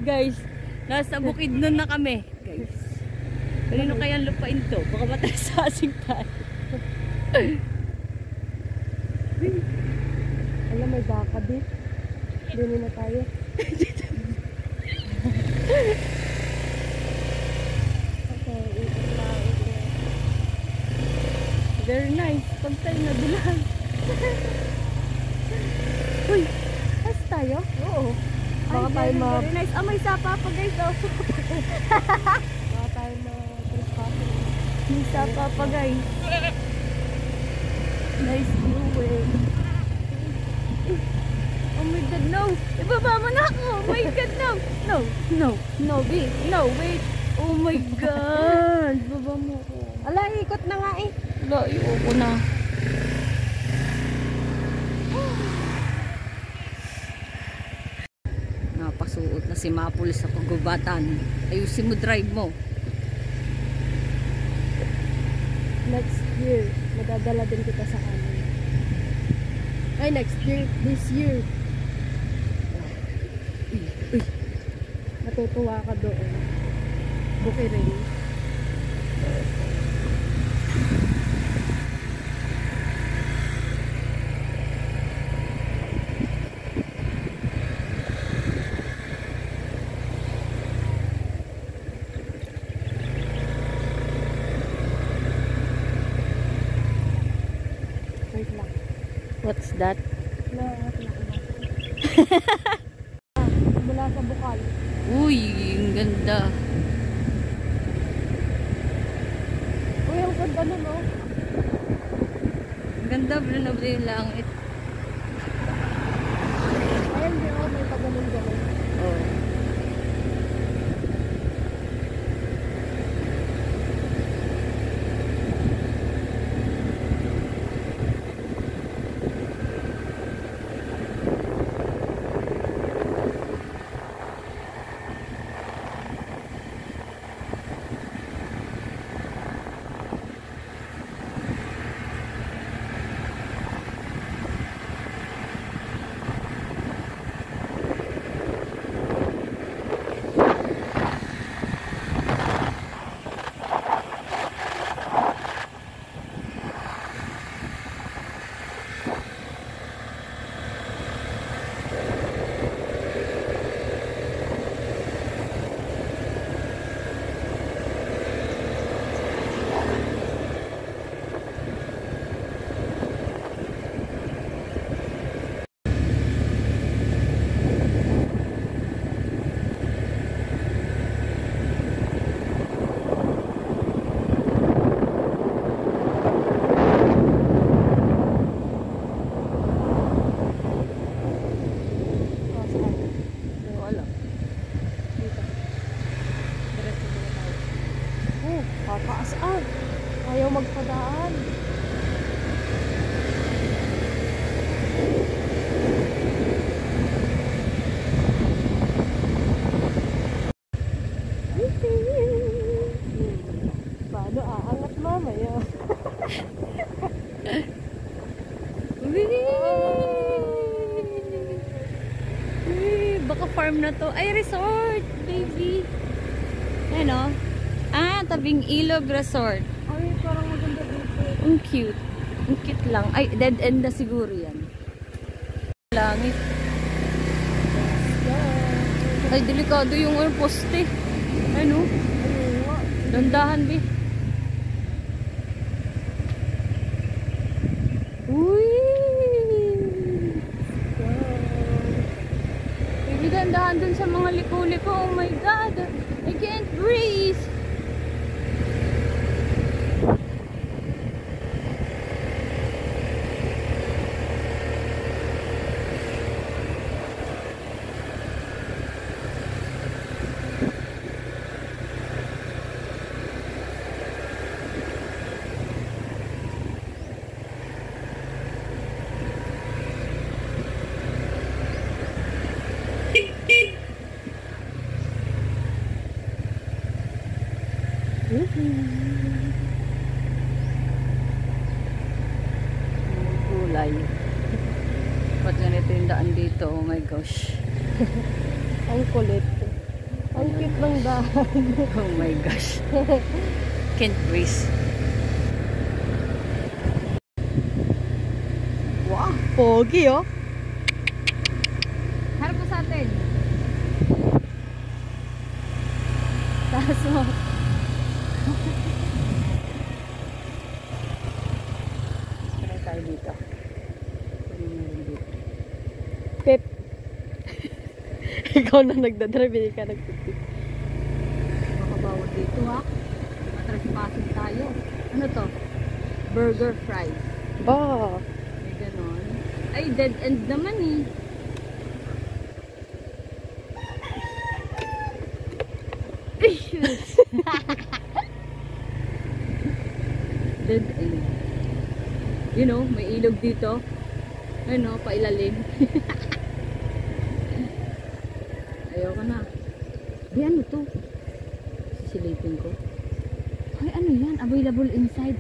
Guys, nasa Bukidnon na kami. Guys, kanino kayang lupain to? Baka matasasing tayo. Alam, may baka din. Dini na tayo. Very nice. Pagtay na dulan. Uy, as tayo? Oo. Baka tayo very nice. Ah, may sapa pa guys. Oh. Baka tayo ma-trespassing. May sapa pa guys. Nice viewing. Oh my god, no! Ibaba mo na ako! Oh my god, no! No, no, no, wait, no, wait! Oh my god! Ibaba mo ako. Ala, ikot na nga eh. Wala, iuko na. Napasuot na si Mapul sa pagubatan. Ayusin mo drive mo. Next year, madadala din kita sa amin. Ay, next year, this year. Uy, Matutuwa ka doon. Bukirin. Wait lang. what's that? Wait lang. Mula sa bukal. Uy, ang ganda. Uy, ang ganda nun, oh. Ang ganda, blue na blue yung langit. Ayun, di ako may paganon-ganon. Oh. Kakaasaan. Ayaw magpadaan. Paano aangat mamaya? Baka farm na to. Ay, resort, baby. Ano? Ah, tabing Ilog Resort. Ay, parang maganda dito. Ang cute. Ang cute lang. Ay, dead end na siguro yan. Langit. Ay, delikado yung poste. Ano? Dandahan, be. Uy! Baby, dandahan dun sa mga liko-liko. Oh my God! I can't breathe! daan dito. Oh my gosh. Ang kulit. Ang cute ng daan. Oh my gosh. Can't breathe. Wow. Pogi, oh. Harap mo sa atin. Taas mo. Try tayo dito. Pep. Ikaw na nagdadrive, hindi ka nagtitip. Makabawal dito ha. Matrespassing tayo. Ano to? Burger fries. Ba. May ganon. Ay, dead end naman eh. Dead end. You know, may ilog dito. Ano, pailalim. Ayoko na. Di ano to? Sisilipin ko. Ay, ano yan? Available inside.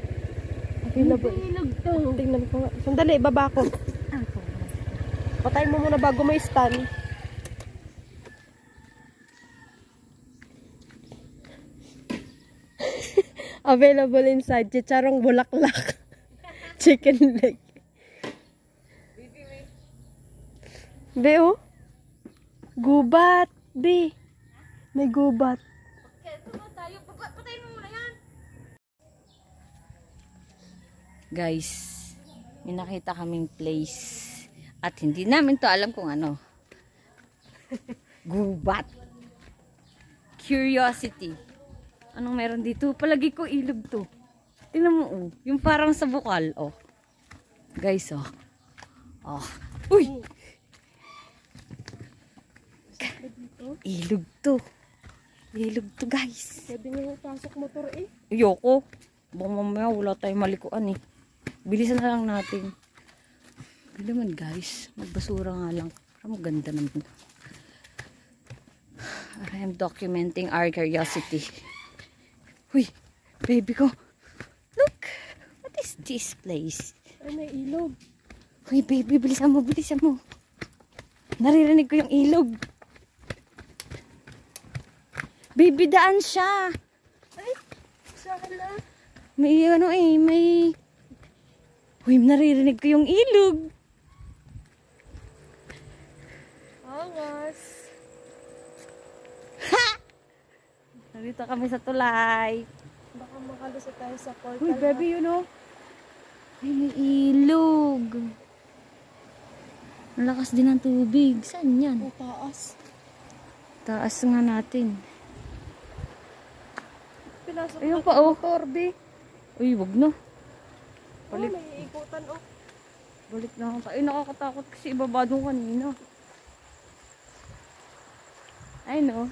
Available. May ilog to. Tingnan ko nga. Sandali, baba ko. Patay mo muna bago may stand. Available inside. Chicharong bulaklak. Chicken leg. Be, oh. Gubat. Be. May gubat. Guys, may nakita kaming place. At hindi namin to alam kung ano. Gubat. Curiosity. Anong meron dito? Palagi ko ilog to. Tingnan mo, oh. Yung parang sa bukal, oh. Guys, oh. Oh. Uy! Ilog to. Ilog to, guys. Pwede nga pasok motor eh. Ayoko. Baka mamaya wala tayong malikuan eh. Bilisan na lang natin. Hindi naman, guys. Magbasura nga lang. Pero maganda naman. I am documenting our curiosity. Uy, baby ko. Look. What is this place? Ay, may ilog. Uy, baby, bilisan mo, bilisan mo. Naririnig ko yung ilog. Baby, daan siya. Ay, sana. May ano eh, may... Uy, naririnig ko yung ilog. Angas. Ha! Narito kami sa tulay. Baka makalusot tayo sa portal. Uy, baby, you know. Ay, may ilog. Ang lakas din ng tubig. Saan yan? Ang taas. Taas nga natin. Pinasok Ayun na pa, oh. motor, be. Uy, wag na. Balik. Oh, may ikutan, oh. Balik na ako. Ay, nakakatakot kasi ibaba doon kanina. I know.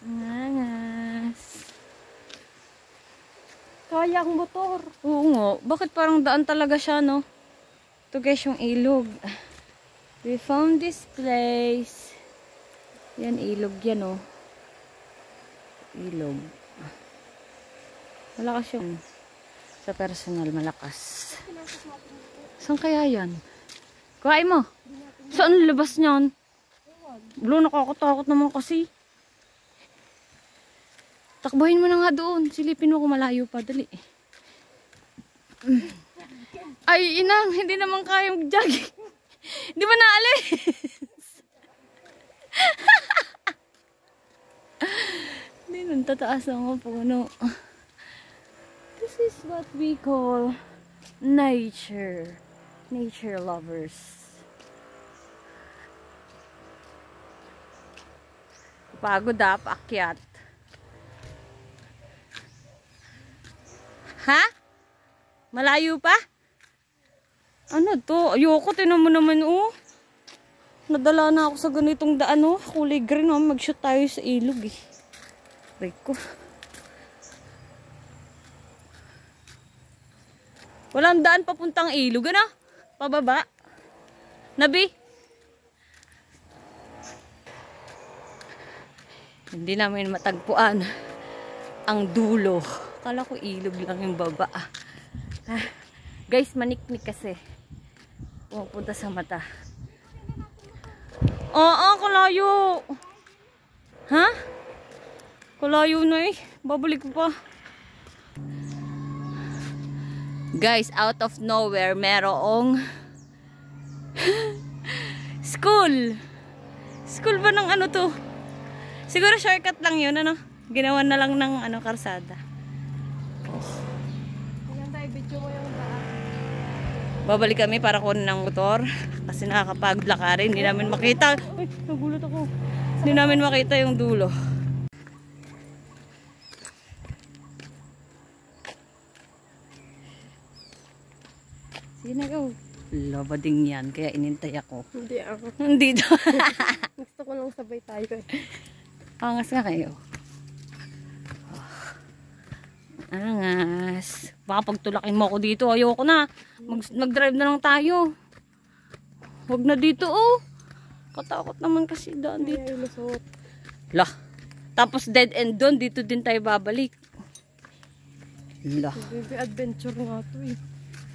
Nangas. Kaya ang motor. Oo nga. Bakit parang daan talaga siya, no? Ito guys, yung ilog. We found this place. Yan, ilog yan, oh. Ilog. Malakas yung sa personal, malakas. Saan kaya yan? Kuhain mo. Saan labas niyan? Blo, nakakatakot naman kasi. Takbuhin mo na nga doon. Silipin mo kung malayo pa. Dali. Ay, inang. Hindi naman kayang jogging. Di ba naalis? Hindi nun. Tataas ang puno. This is what we call nature. Nature lovers. Pagod ah, paakyat. Ha? Malayo pa? Ano to? Ayoko, tinan mo naman oh. Nadala na ako sa ganitong daan oh. Kulay green oh. Mag-shoot tayo sa ilog eh. Reko. Walang daan papuntang ilog, ano? Pababa. Nabi? Hindi namin matagpuan ang dulo. Kala ko ilog lang yung baba. Guys, maniknik kasi. Pumunta sa mata. Oo, kalayo. Ha? Kalayo na eh. Babalik ko pa. Guys, out of nowhere, merong school. School ba ng ano to? Siguro shortcut lang yun, ano? Ginawa na lang ng ano, karsada. Hanggang tayo, video mo yung daan. Babalik kami para kunin ng motor. Kasi nakakapagod lakarin. Hindi namin makita. Ay, nagulat ako. Hindi namin makita yung dulo. Sige na, go. Labading yan. Kaya inintay ako. Hindi ako. Hindi daw. Gusto ko lang sabay tayo eh. Angas nga kayo. Angas. Baka pagtulakin mo ako dito. Ayoko na. Mag-drive na lang tayo. Huwag na dito, oh. Katakot naman kasi daan dito. Ay, lusot. Lah. Tapos dead end doon. Dito din tayo babalik. Lah. Baby adventure nga to eh.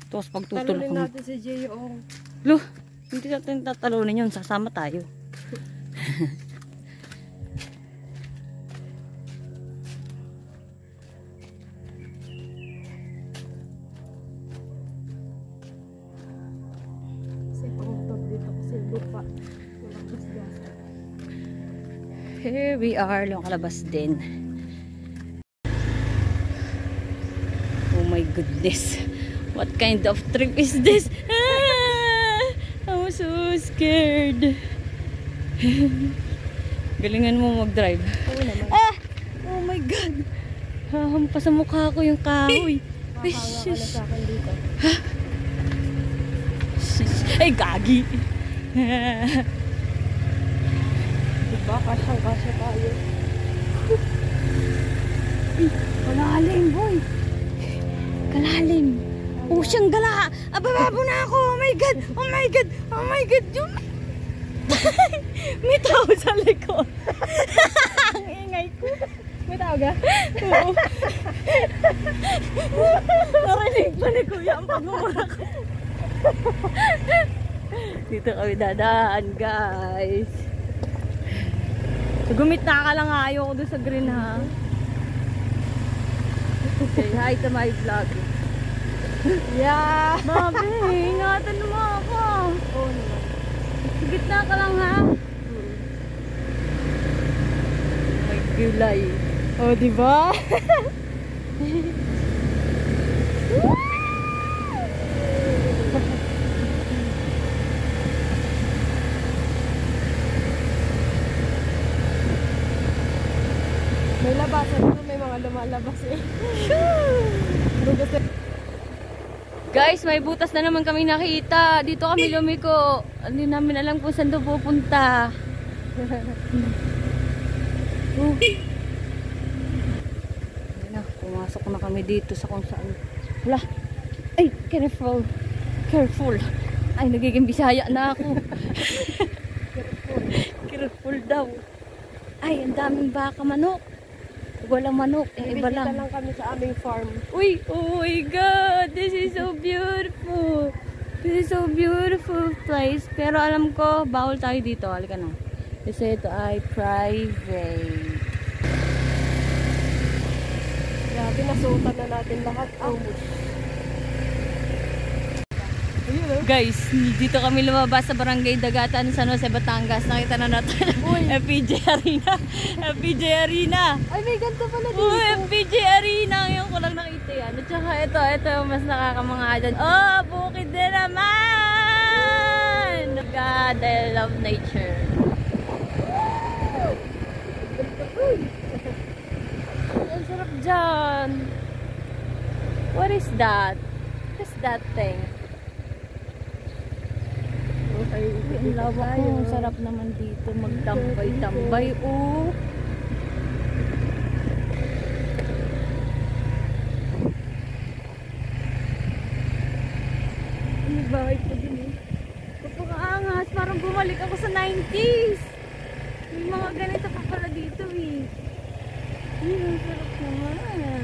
Tapos pagtutulak Talunin mo. natin si J.O. Loh. Hindi natin tatalunin yun. Sasama tayo. Kasi pangutog dito kasi lupa. Walang gasgasan. Here we are. Yung kalabas din. Oh my goodness. What kind of trip is this? Ah, I'm so scared. Galingan mo mag-drive. Oo naman. Ah! Oh my God! Hahampas sa mukha ko yung kahoy. Ay, Makahawa ka na sus. sa akin dito. Ay, gagi. Diba? Kasyang-kasya tayo. Kalalim, boy. Kalalim. Oh, siyang gala. Abababo na ako. Oh my God. Oh my God. Oh my God. Yung... May tao sa likod. Ang ingay ko. May tao ka? Oo. Narinig pa ni Kuya ang pagmumura ko. Dito kami dadaan, guys. Gumit na ka lang, ayaw ko doon sa green, ha. Say hi to my vlog. Yeah! Babe, ingatan mo ako. Oo naman. Sa gitna ka lang, ha. May gulay. Oh, diba? May labasan dito, may mga lumalabas eh. Lugas na. Guys, may butas na naman kami nakita. Dito kami lumiko. Hindi namin alam kung saan doon pupunta. Ayun na, pumasok na kami dito sa kung saan. Hala. Ay, careful. Careful. Ay, nagiging bisaya na ako. Careful daw. Ay, ang daming baka manok. Walang manok, iba Bibisita lang. lang kami sa aming farm. Uy, oh my God, this is so beautiful. This is so beautiful place. Pero alam ko, bawal tayo dito. Halika na. Kasi ito ay private. Grabe, nasuotan na natin lahat. Oh. Ayun, oh. Guys, dito kami lumabas sa Barangay Dagatan, San Jose, Batangas. Nakita na natin FPJ Arena. FPJ Arena. Ay, may ganito pala dito. Oh, FPJ Arena. Ngayon ko lang nakita yan. At saka ito mas nakakamanga dyan. Oh, bukid din naman! God, I love nature. Ang sarap dyan. What is that? What is that thing? Okay, Ang lawak ko. Ang sarap naman dito. Magtambay-tambay. Oh. Ano ba? Ito din eh. Kapag-aangas. Parang bumalik ako sa 90s. May mga ganito pa pala dito eh. Ang sarap naman.